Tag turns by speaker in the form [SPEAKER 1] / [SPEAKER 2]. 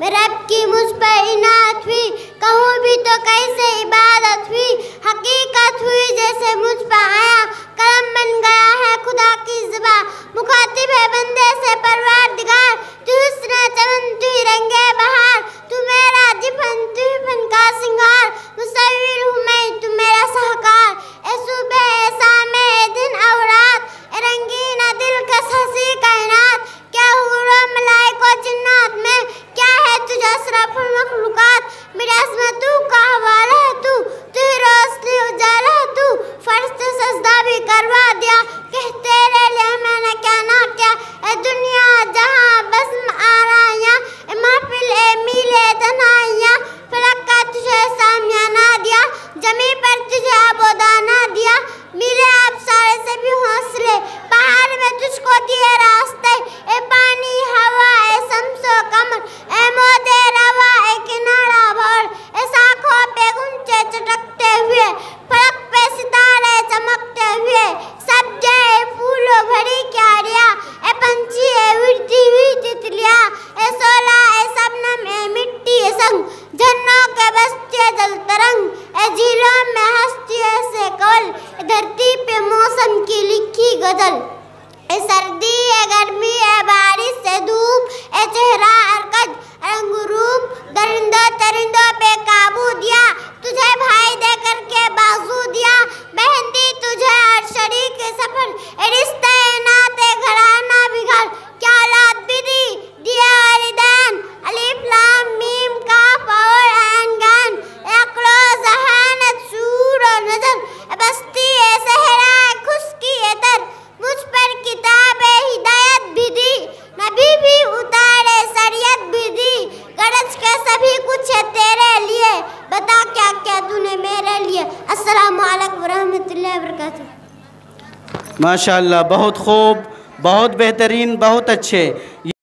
[SPEAKER 1] मेरे रब की मुझ पर इनात हुई, कहूँ भी तो कैसे इबादत हुई। हकीकत हुई जैसे मुझ पर आया, कलम बन गया है खुदा की ज़ुबान। मुखातिब है बंदे से परवरदिगार, तू हुस्न चमन तू ही रंगे बहार, तू मेरा जिफन तू ही फन का सिंगार। मुसव्विर हूँ मैं तू मेरा सहकार, ए सुबह ए शाम ए दिन और रात, ए रंगीन दिल का हंसी कायनात। क्या हूरो मलाइको जिन्नात में, क्या है तुझे अशरफुल मखलूकात। मेरी अज़मत तू का हवाला है, तू ही रोशनी उजाला है, तू फर्श सजदा भी करवा दिया। कह तेरे लिए मैंने क्या ना किया, ए दुनिया जहाँ बज़्म आराइयाँ, ए महफिल ए मीले तन्हाइयाँ। फलक का तुझे सामियाना दिया, जमी पर तुझे आबोदाना दिया। मिले आप सारे से भी हौसले, पहाड़ में तुझको दिए रास्ते। ए पानी हवा ए शम्सो कमर, ए मोदे रवा ए किनारा भर, ए शाखों पे गुंचे चटकते हुए, फलक पे सितारे चमकते हुए। सब्जे फूलों भरी क्यारियाँ, ए पंछी ए उड़ती हुई तितलियाँ, ए शोला ए शबनम ए मिट्टी ए संग, झरनों के बसते जल तरंग, ए झीलों में हंसती ऐसे कवल, ए धरती पे मौसम की लिखी गजल। ए सर्दी ए गर्मी ए बारिश ए धूप, ए चेहरा हरकत रंग रूप, दरिंदों परिंदों पे काबू दिया, तुझे भाई दे करके बाजू दिया। बहन दी तुझे हर शरीक सफर, ए रिश्ते नाते घराना बिघर, क्या औलाद भी दी दिया वालिदैन। अलिफ लाम मीम काफ और ऐन गान, ए अक्लो ज़हानत शूर और नजर, ए बस्ती ए सहरा ए खुश्की ए तर, मुझ पर किताब ए हिदायत भी दी, नबी भी उतारे शरीयत भी दी। गरज के सभी कुछ है तेरे लिए, बता क्या क्या तूने मेरे लिए। अस्सलामु अलैकुम वरहमतुल्लाहि वबरकातुहू।
[SPEAKER 2] माशाअल्लाह, बहुत खूब, बहुत बेहतरीन, बहुत अच्छे।